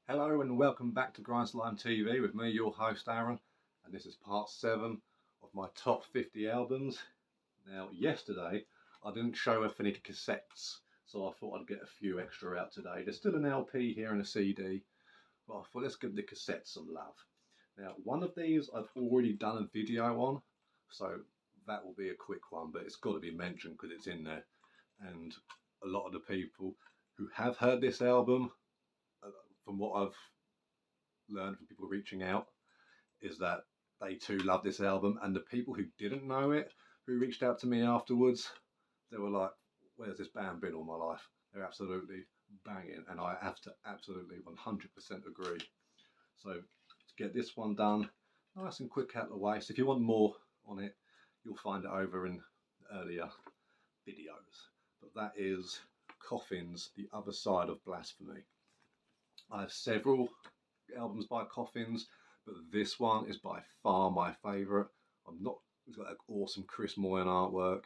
Hello and welcome back to Grindslime TV with me, your host Aaron, and this is part 7 of my top 50 albums. Now, yesterday I didn't show off any cassettes, so I thought I'd get a few extra out today. There's still an LP here and a CD, but I thought let's give the cassettes some love. Now, one of these I've already done a video on, so that will be a quick one, but it's got to be mentioned because it's in there, and a lot of the people who have heard this album, from what I've learned from people reaching out, is that they too love this album. And the people who didn't know it, who reached out to me afterwards, they were like, where's this band been all my life? They're absolutely banging, and I have to absolutely 100% agree. So to get this one done nice and quick out of the way, so if you want more on it, you'll find it over in earlier videos. But that is Coffins, The Other Side of Blasphemy. I have several albums by Coffins, but this one is by far my favourite. It's got like awesome Chris Moyen artwork.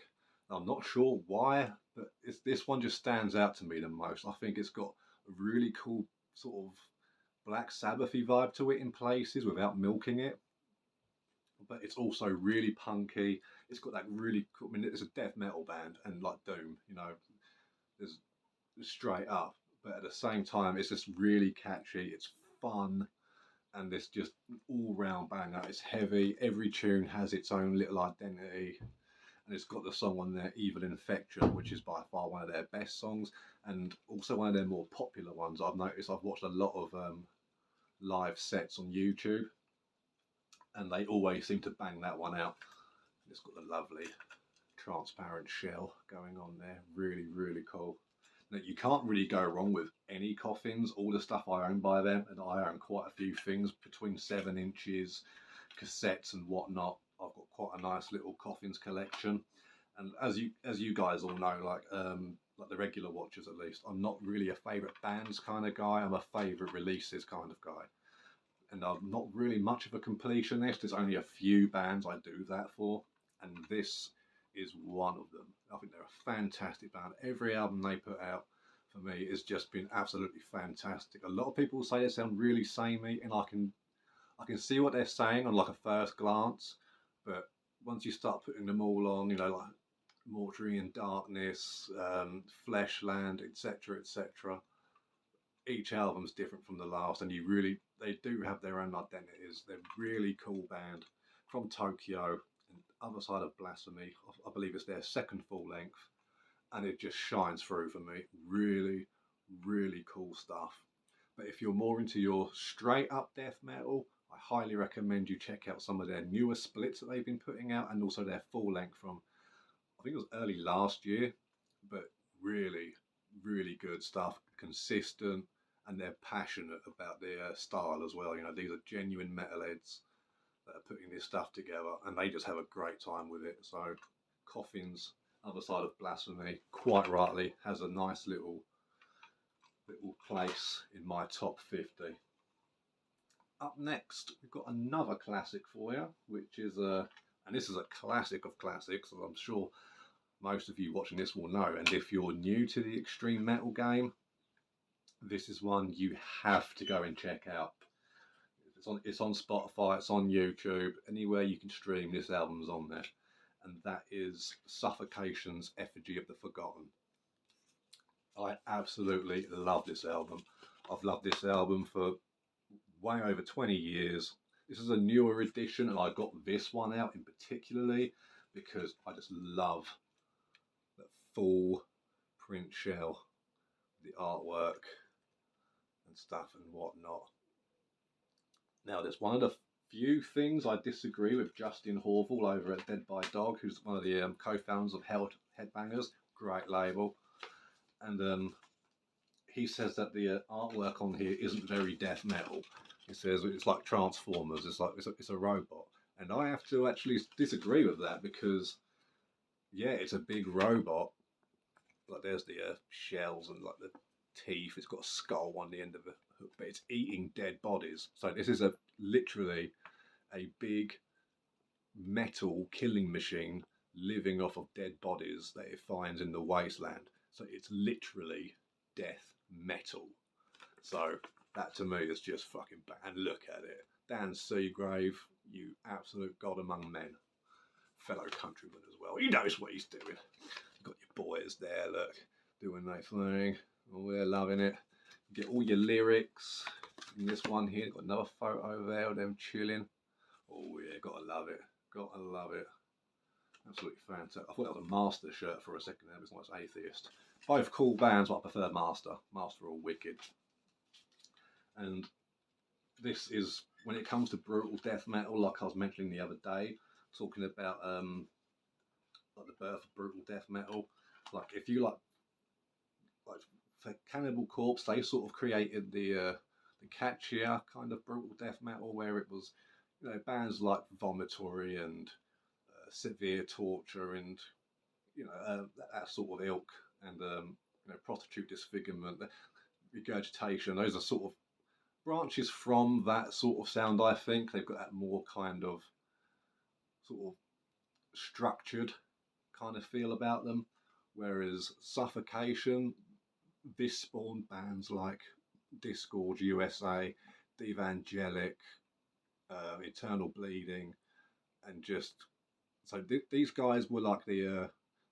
I'm not sure why, but this one just stands out to me the most. I think it's got a really cool sort of Black Sabbathy vibe to it in places without milking it. But it's also really punky. It's got that really cool, I mean, it's a death metal band and like Doom, there's straight up. But at the same time, it's just really catchy, it's fun, and it's just an all-round banger. It's heavy, every tune has its own little identity, and it's got the song on there, Evil Infection, which is by far one of their best songs, and also one of their more popular ones. I've noticed, I've watched a lot of live sets on YouTube, and they always seem to bang that one out. It's got the lovely transparent shell going on there, really, really cool. Now, you can't really go wrong with any Coffins. All the stuff I own by them, and I own quite a few things between 7 inches, cassettes and whatnot. I've got quite a nice little Coffins collection. And as you guys all know, like the regular watchers at least, I'm not really a favourite bands kind of guy. I'm a favourite releases kind of guy. And I'm not really much of a completionist. There's only a few bands I do that for, and this is one of them. I think they're a fantastic band. Every album they put out for me has just been absolutely fantastic. A lot of people say they sound really samey, and I can see what they're saying on like a first glance, but once you start putting them all on, like Mortuary and Darkness, Fleshland, etc., etc., each album's different from the last, and they do have their own identities. They're a really cool band from Tokyo. Other Side of Blasphemy, I believe it's their second full length, and it just shines through for me. Really, really cool stuff. But if you're more into your straight up death metal, I highly recommend you check out some of their newer splits that they've been putting out, and also their full length from, I think it was early last year. But really, really good stuff, consistent, and they're passionate about their style as well. These are genuine metalheads that are putting this stuff together, and they just have a great time with it. So Coffins, Other Side of Blasphemy, quite rightly has a nice little place in my top 50. Up next, we've got another classic for you, which is and this is a classic of classics, as I'm sure most of you watching this will know. And if you're new to the extreme metal game, this is one you have to go and check out. It's on Spotify, it's on YouTube, anywhere you can stream, this album's on there. And that is Suffocation's Effigy of the Forgotten. I absolutely love this album. I've loved this album for way over 20 years. This is a newer edition, and I got this one out in particularly because I just love that full print shell, the artwork and stuff and whatnot. Now, there's one of the few things I disagree with Justin Horval over at Dead by Dog, who's one of the co-founders of Headbangers, great label. And he says that the artwork on here isn't very death metal. He says it's like Transformers, it's a robot. And I have to actually disagree with that because, yeah, it's a big robot. Like there's the shells and like the teeth. It's got a skull on the end of the hook, but it's eating dead bodies. So this is literally a big metal killing machine living off of dead bodies that it finds in the wasteland. So it's literally death metal. So That to me is just fucking bad. And look at it. Dan Seagrave, you absolute god among men. Fellow countryman as well. He knows what he's doing. You've got your boys there, look, doing their thing. Oh, they're loving it. You get all your lyrics. In this one here, got another photo there of them chilling. Oh yeah, gotta love it. Gotta love it. Absolutely fantastic. I thought that was a Master shirt for a second there, but it's not, it's Atheist. Both cool bands, but I prefer Master. Master are all wicked. And this is, when it comes to brutal death metal, like I was mentioning the other day, talking about like the birth of brutal death metal. Like if you like for Cannibal Corpse, they sort of created the catchier kind of brutal death metal, where it was, you know, bands like Vomitory and Severe Torture and, you know, that sort of ilk, and you know, Prostitute Disfigurement, Regurgitation. Those are sort of branches from that sort of sound. I think they've got that more kind of sort of structured kind of feel about them, whereas Suffocation, this spawned bands like Disgorge USA, Devangelic, Eternal Bleeding, and just so these guys were like the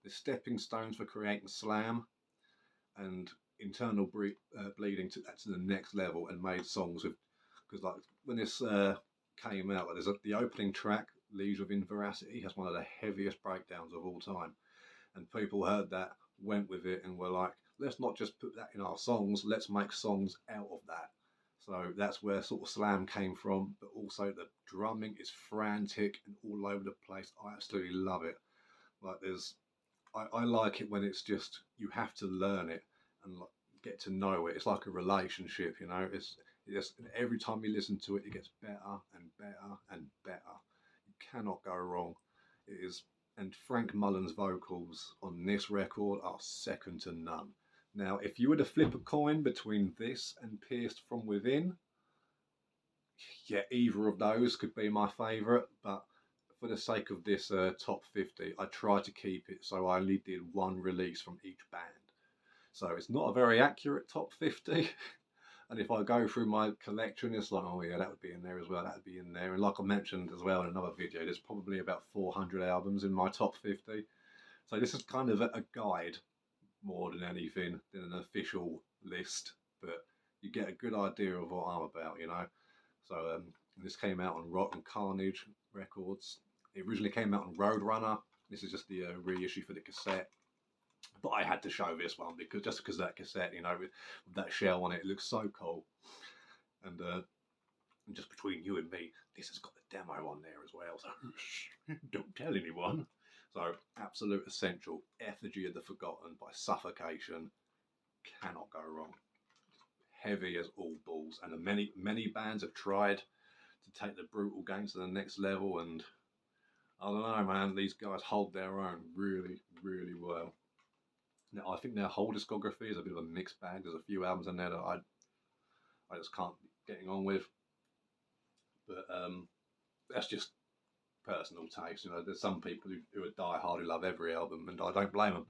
stepping stones for creating Slam, and Internal Bleeding took that to the next level and made songs with, because like when this came out, there's the opening track, Leisure Within Veracity, has one of the heaviest breakdowns of all time, and people heard that, went with it, and were like, let's not just put that in our songs, let's make songs out of that. So that's where sort of Slam came from, but also the drumming is frantic and all over the place. I absolutely love it. Like I like it when it's just, you have to learn it and like, get to know it. It's like a relationship, you know. It's just, every time you listen to it, it gets better and better and better. You cannot go wrong. It is, and Frank Mullen's vocals on this record are second to none. Now, if you were to flip a coin between this and Pierced From Within, yeah, either of those could be my favourite, but for the sake of this top 50, I tried to keep it so I only did one release from each band. So it's not a very accurate top 50. And if I go through my collection, it's like, oh yeah, that would be in there as well, that would be in there. And like I mentioned as well in another video, there's probably about 400 albums in my top 50. So this is kind of a guide more than anything, than an official list. But you get a good idea of what I'm about, you know. So this came out on Rotten Carnage Records. It originally came out on Roadrunner. This is just the reissue for the cassette. But I had to show this one because of that cassette, you know, with that shell on it, it looks so cool. And just between you and me, this has got the demo on there as well. So don't tell anyone. So absolute essential. Effigy of the Forgotten by Suffocation. Cannot go wrong. Heavy as all balls, and many bands have tried to take the brutal games to the next level, and I don't know, man, these guys hold their own really, really well. Now I think their whole discography is a bit of a mixed bag. There's a few albums in there that I just can't be getting on with, but that's just personal taste. You know, there's some people who are diehard who love every album, and I don't blame them.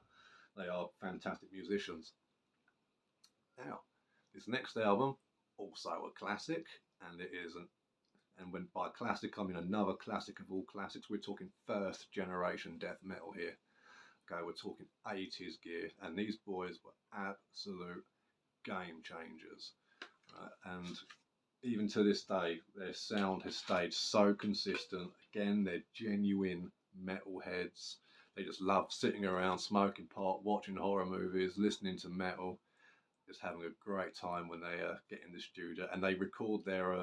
They are fantastic musicians. Now, this next album, also a classic, and it is and when by classic I mean another classic of all classics. We're talking first generation death metal here. Okay, we're talking 80s gear, and these boys were absolute game changers. And even to this day, their sound has stayed so consistent. Again, they're genuine metalheads. They just love sitting around, smoking pot, watching horror movies, listening to metal, just having a great time when they get in the studio, and they record their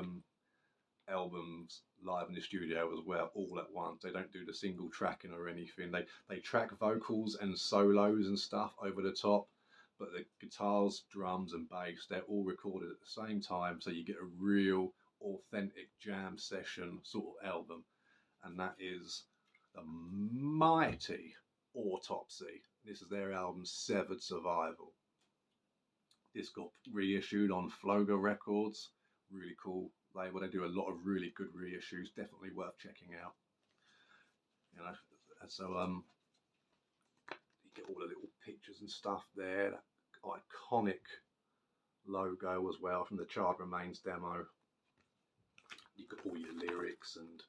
albums live in the studio as well, all at once. They don't do the single tracking or anything. They track vocals and solos and stuff over the top, but the guitars, drums and bass, they're all recorded at the same time, so you get a real authentic jam session sort of album. And that is the mighty Autopsy. This is their album Severed Survival. This got reissued on Floga Records. Really cool label. They do a lot of really good reissues. Definitely worth checking out. You know, and so you get all the little pictures and stuff there. That iconic logo as well from the Charred Remains demo. You got all your lyrics and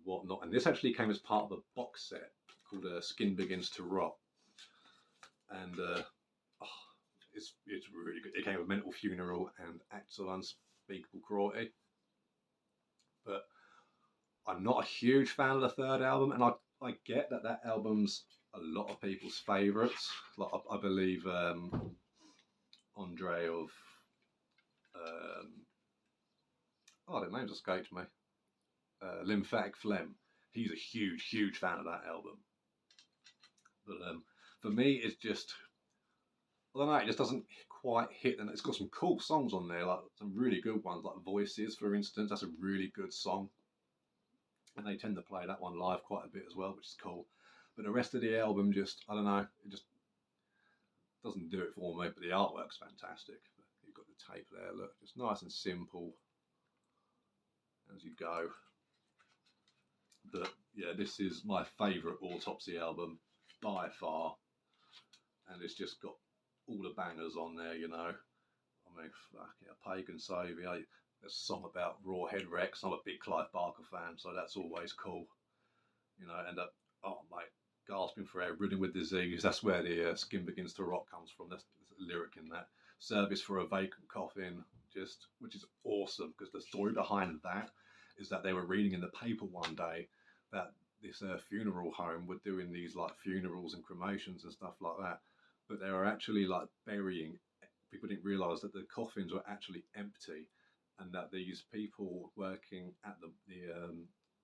whatnot. And this actually came as part of a box set called Skin Begins to Rot. And it's really good. It came with Mental Funeral and Acts of Unspeakable Cruelty. But I'm not a huge fan of the third album, and I get that album's a lot of people's favourites. Like I believe Andre of the name's escaped me. Lymphatic Phlegm. He's a huge fan of that album. But for me, it's just, I don't know, it just doesn't quite hit. And it's got some cool songs on there, like some really good ones, like Voices, for instance. That's a really good song. And they tend to play that one live quite a bit as well, which is cool. But the rest of the album just, I don't know, it just doesn't do it for me. But the artwork's fantastic. You've got the tape there, look, just nice and simple as you go. But yeah, this is my favourite Autopsy album by far, and it's just got all the bangers on there, you know. I mean, fuck yeah, Pagan Saviour. There's a song about Rawhead Rex. I'm a big Clive Barker fan, so that's always cool, you know. And oh mate, Gasping for Air, Ridden with Disease. That's where the Skin Begins to Rot comes from. That's a lyric in that. Service for a Vacant Coffin, just, which is awesome, because the story behind that is that they were reading in the paper one day that this funeral home were doing these like funerals and cremations and stuff like that, but they were actually like burying. People didn't realise that the coffins were actually empty, and that these people working at the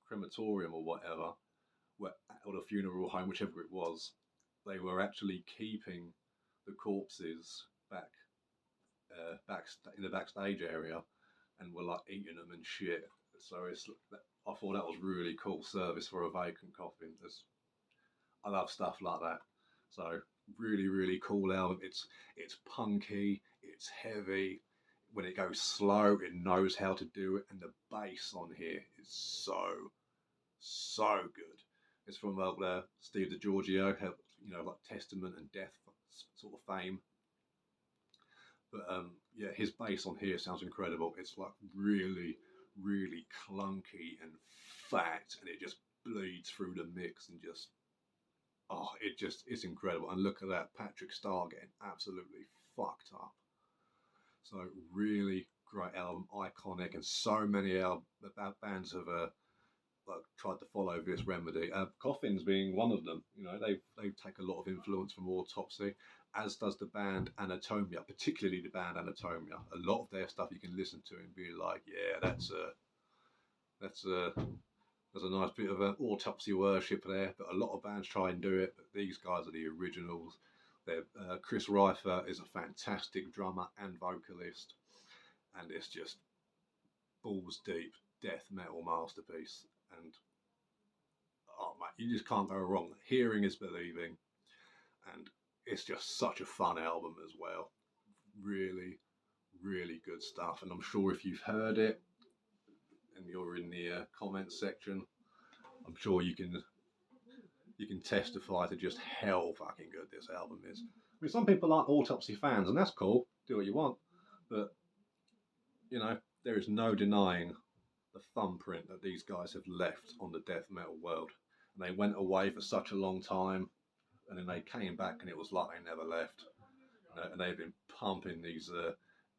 crematorium or whatever, or the funeral home, whichever it was, they were actually keeping the corpses back in the backstage area, and were like eating them and shit. So I thought that was really cool. Service for a Vacant Coffin. I love stuff like that. So really cool album. It's punky, it's heavy. When it goes slow, it knows how to do it, and the bass on here is so good. It's from Steve DiGiorgio, you know, like Testament and Death sort of fame. But yeah, his bass on here sounds incredible. It's like really clunky and fat, and it just bleeds through the mix, and just, it's incredible. And look at that, Patrick Star getting absolutely fucked up. So really great album, iconic, and so many bands have like tried to follow this remedy. Coffins being one of them. You know, they take a lot of influence from Autopsy, as does the band Anatomia, particularly the band Anatomia. A lot of their stuff you can listen to and be like, yeah, that's a nice bit of Autopsy worship there. But a lot of bands try and do it, but these guys are the originals. Chris Reifer is a fantastic drummer and vocalist, and it's just balls deep death metal masterpiece. And oh mate, you just can't go wrong. Hearing is believing, and it's just such a fun album as well. Really good stuff. And I'm sure if you've heard it and you're in the comments section, I'm sure you can testify to just how fucking good this album is. I mean, some people aren't Autopsy fans, and that's cool. Do what you want, but you know, there is no denying the thumbprint that these guys have left on the death metal world. And they went away for such a long time, and then they came back, and it was like they never left. And they've been pumping these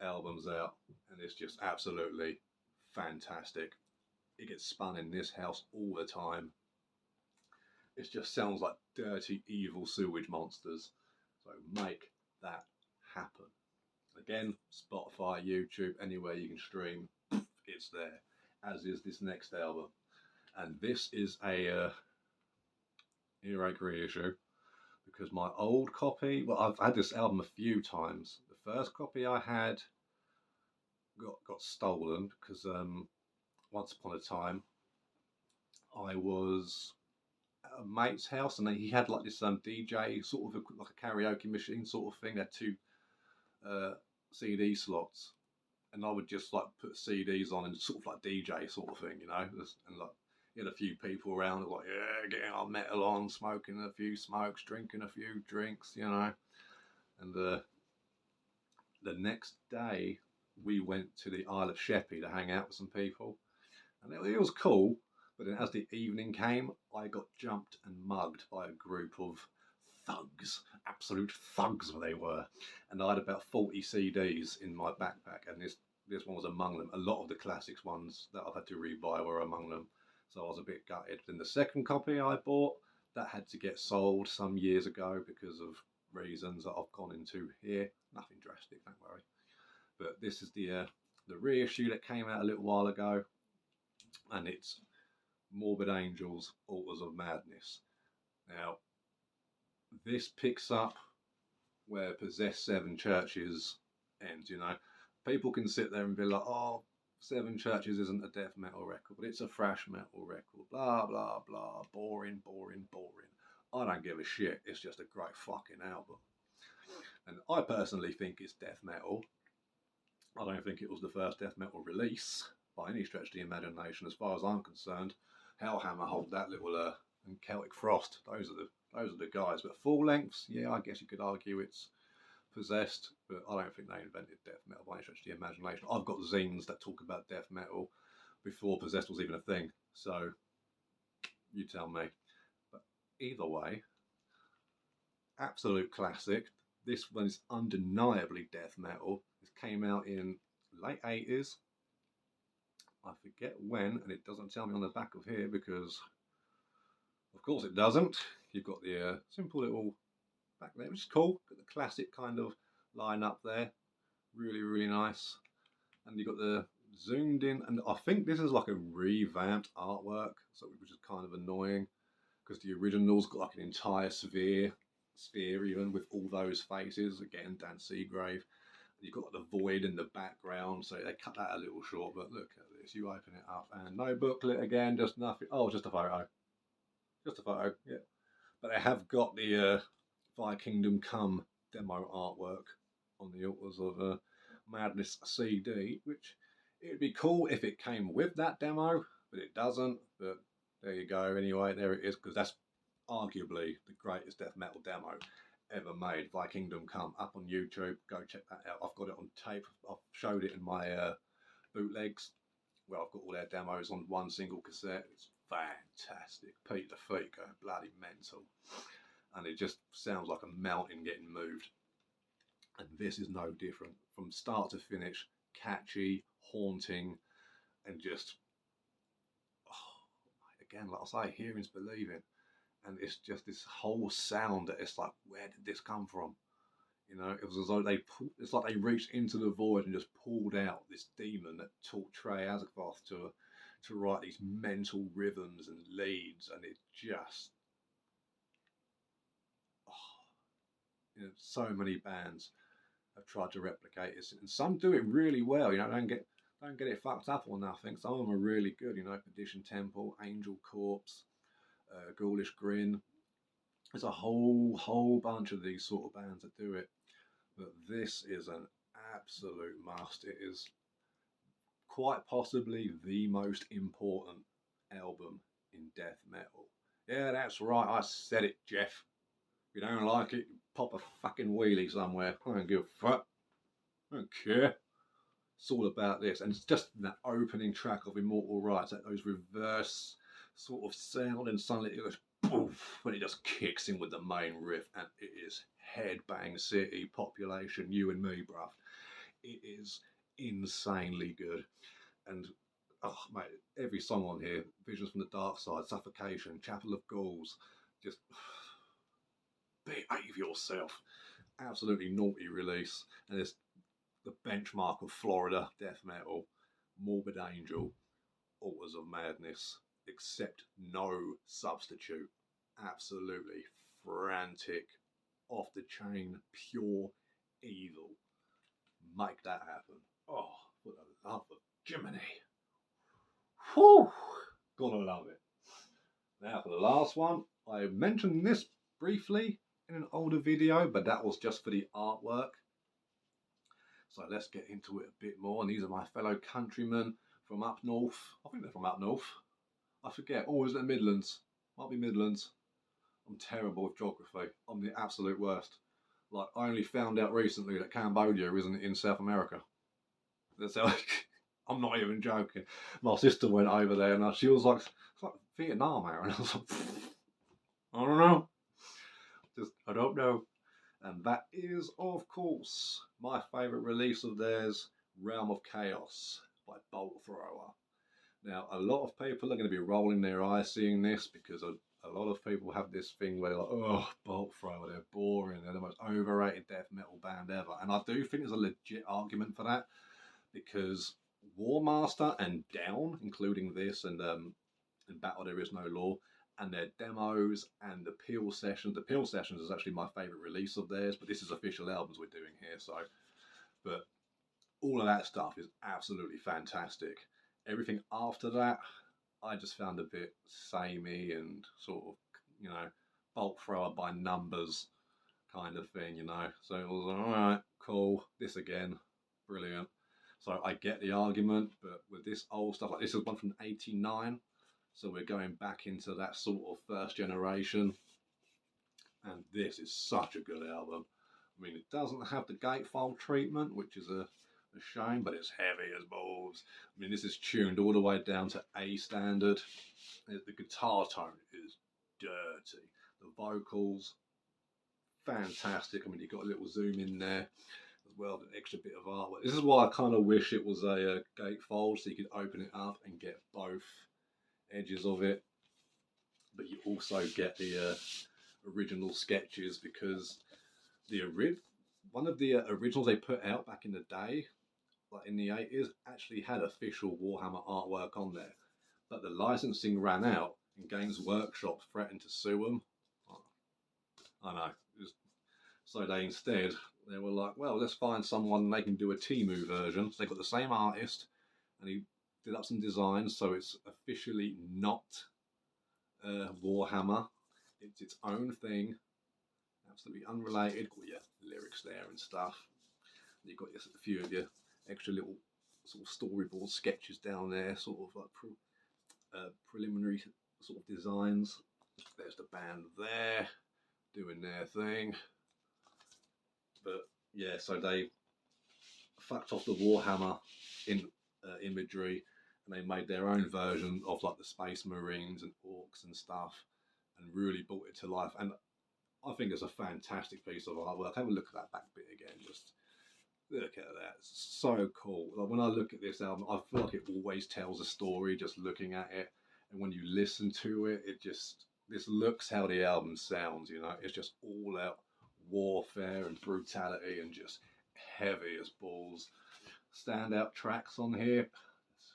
albums out, and it's just absolutely fantastic. It gets spun in this house all the time. It just sounds like dirty, evil sewage monsters. So make that happen. Again, Spotify, YouTube, anywhere you can stream, it's there. As is this next album. And this is a earache reissue, because my old copy, well, I've had this album a few times. The first copy I had got stolen, because once upon a time I was at a mate's house, and he had like this DJ sort of like a karaoke machine sort of thing. They had two CD slots, and I would just like put CDs on and sort of like DJ sort of thing, you know. And like, you had a few people around, like, yeah, getting our metal on, smoking a few smokes, drinking a few drinks, you know. And the the next day we went to the Isle of Sheppey to hang out with some people, and it was cool. But then as the evening came, I got jumped and mugged by a group of thugs, absolute thugs they were. And I had about 40 CDs in my backpack, and this one was among them. A lot of the classics ones that I've had to rebuy were among them, so I was a bit gutted. Then the second copy I bought, that had to get sold some years ago because of reasons that I've gone into here. Nothing drastic, don't worry. But this is the reissue that came out a little while ago, and it's Morbid Angels, Altars of Madness. Now, this picks up where Possessed Seven Churches ends, you know. People can sit there and be like, oh, Seven Churches isn't a death metal record, but it's a thrash metal record, blah, blah, blah, boring, boring, boring. I don't give a shit, it's just a great fucking album. And I personally think it's death metal. I don't think it was the first death metal release by any stretch of the imagination, as far as I'm concerned. Hellhammer hold that little and Celtic Frost, those are the guys. But full lengths, yeah, I guess you could argue it's Possessed, but I don't think they invented death metal by any stretch of the imagination. I've got zines that talk about death metal before Possessed was even a thing, so you tell me. But either way, absolute classic. This one is undeniably death metal. This came out in late 80s. I forget when, and it doesn't tell me on the back of here because, of course, it doesn't. You've got the simple little back there, which is cool. Got the classic kind of line up there. Really, really nice. And you've got the zoomed in, and I think this is like a revamped artwork, so which is kind of annoying because the original's got like an entire sphere even with all those faces. Again, Dan Seagrave. You've got the void in the background, so they cut that a little short, but look at this. You open it up and no booklet again, just nothing. Oh, just a photo. Just a photo, yeah. But they have got the Thy Kingdom Come demo artwork on the Altars of Madness CD, which it'd be cool if it came with that demo, but it doesn't. But there you go. Anyway, there it is, because that's arguably the greatest death metal demo ever made. Thy Kingdom Come, up on YouTube. Go check that out. I've got it on tape. I've showed it in my bootlegs, where I've got all their demos on one single cassette. It's fantastic. Pete the Feet going bloody mental, and it just sounds like a mountain getting moved. And this is no different. From start to finish, catchy, haunting, and just, again, like I say, hearing's believing. And it's just this whole sound that it's like, where did this come from? You know, it was as though it's like they reached into the void and just pulled out this demon that taught Trey Azagthoth to write these mental rhythms and leads, and it just, you know, so many bands have tried to replicate this, and some do it really well. You know, don't get it fucked up or nothing. Some of them are really good. You know, Perdition Temple, Angel Corpse, Ghoulish Grin. There's a whole bunch of these sort of bands that do it, but this is an absolute must. It is quite possibly the most important album in death metal. Yeah, that's right, I said it, Jeff. If you don't like it, pop a fucking wheelie somewhere. I don't give a fuck. I don't care. It's all about this, and it's just that opening track of Immortal Rights, that those reverse sort of sound, and suddenly it goes poof, when it just kicks in with the main riff, and it is headbang city, Population, you and me, bruv. It is insanely good, and oh mate, every song on here, Visions from the Dark Side, Suffocation, Chapel of Ghouls, just behave yourself. Absolutely naughty release, and it's the benchmark of Florida death metal. Morbid Angel, Altars of Madness, except no substitute. Absolutely frantic, off the chain, pure evil. Make that happen. Oh, for the love of Jiminy. Whew, gotta love it. Now for the last one, I mentioned this briefly in an older video, but that was just for the artwork. So let's get into it a bit more. And these are my fellow countrymen from up north. I think they're from up north. I forget. Oh, is it Midlands? Might be Midlands. I'm terrible with geography. I'm the absolute worst. Like, I only found out recently that Cambodia isn't in South America. That's how. I'm not even joking. My sister went over there and she was like, "It's like Vietnam, Aaron." I was like, "I don't know. Just I don't know." And that is, of course, my favourite release of theirs, Realm of Chaos by Bolt Thrower. Now, a lot of people are going to be rolling their eyes seeing this because a lot of people have this thing where they're like, oh, Bolt Thrower, they're boring, they're the most overrated death metal band ever. And I do think there's a legit argument for that because War Master and Down, including this and Battle There Is No Law, and their demos and the Peel Sessions. The Peel Sessions is actually my favourite release of theirs, but this is official albums we're doing here, so. But all of that stuff is absolutely fantastic. Everything after that, I just found a bit samey and sort of, Bolt Thrower by numbers kind of thing, So it was like, all right, cool, this again, brilliant. So I get the argument, but with this old stuff, like this is one from '89, so we're going back into that sort of first generation, and this is such a good album. I mean, it doesn't have the gatefold treatment, which is a shame, but it's heavy as balls. I mean, this is tuned all the way down to A standard. The guitar tone is dirty. The vocals, fantastic. I mean, you've got a little zoom in there as well, an extra bit of artwork. This is why I kind of wish it was a gatefold, so you could open it up and get both edges of it. But you also get the original sketches because one of the originals they put out back in the day, like in the 80s, actually had official Warhammer artwork on there. But the licensing ran out and Games Workshop threatened to sue them. I know. So they were like, well, let's find someone they can do a Temu version. So they got the same artist and he did up some designs, so it's officially not Warhammer. It's its own thing, absolutely unrelated. Got your lyrics there and stuff. You've got a few of your extra little sort of storyboard sketches down there, sort of like preliminary sort of designs. There's the band there doing their thing. But yeah, so they fucked off the Warhammer imagery and they made their own version of like the Space Marines and orcs and stuff and really brought it to life. And I think it's a fantastic piece of artwork. Have a look at that back bit again. Just look at that. It's so cool. Like when I look at this album, I feel like it always tells a story just looking at it. And when you listen to it, this looks how the album sounds, It's just all out warfare and brutality and just heavy as balls. Standout tracks on here. It's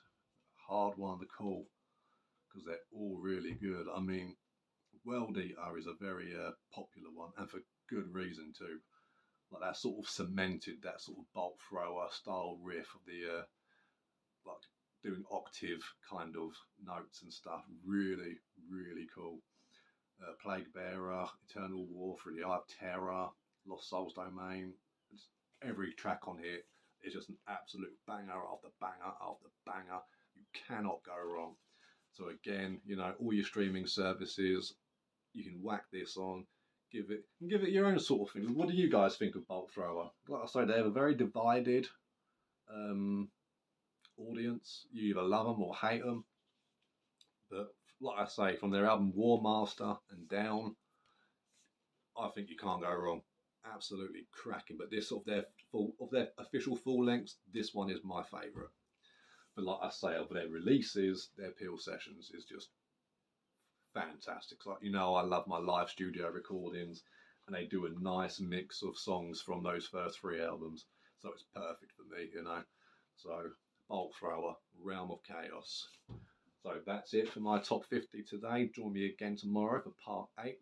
a hard one to call because they're all really good. I mean, World Eater is a very popular one, and for good reason too. Like that sort of cemented that sort of Bolt Thrower style riff of the like doing octave kind of notes and stuff. Really, really cool. Plague Bearer, Eternal War, Through the Eye of Terror, Lost Souls Domain. Just every track on here is just an absolute banger after banger after banger. You cannot go wrong. So again, all your streaming services, you can whack this on, give it your own sort of thing. What do you guys think of Bolt Thrower? Like I say, they have a very divided audience. You either love them or hate them. But like I say, from their album War Master and Down, I think you can't go wrong. Absolutely cracking. But this of their official full lengths, this one is my favourite. But like I say, of their releases, their Peel Sessions is just fantastic. Like I love my live studio recordings, and they do a nice mix of songs from those first 3 albums. So it's perfect for me, So Bolt Thrower, Realm of Chaos. So that's it for my top 50 today. Join me again tomorrow for part 8.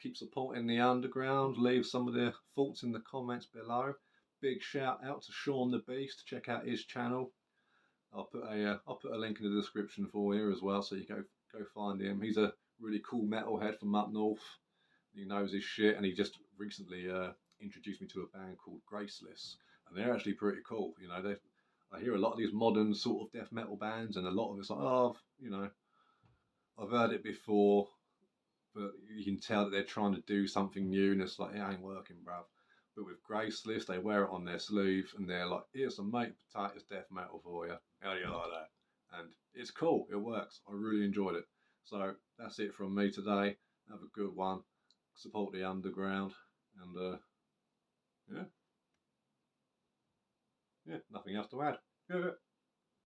Keep supporting the underground. Leave some of the thoughts in the comments below. Big shout out to Sean the Beast. Check out his channel. I'll put a link in the description for you as well, so you go find him. He's a really cool metalhead from up north. He knows his shit, and he just recently introduced me to a band called Graceless, and they're actually pretty cool. I hear a lot of these modern sort of death metal bands, and a lot of it's like, I've heard it before, but you can tell that they're trying to do something new, and it's like, it ain't working, bruv. But with Graceless, they wear it on their sleeve, and they're like, here's some Meat Potatoes death metal for you. How do you like that? And it's cool. It works. I really enjoyed it. So that's it from me today. Have a good one. Support the underground, and yeah, nothing else to add. Yeah.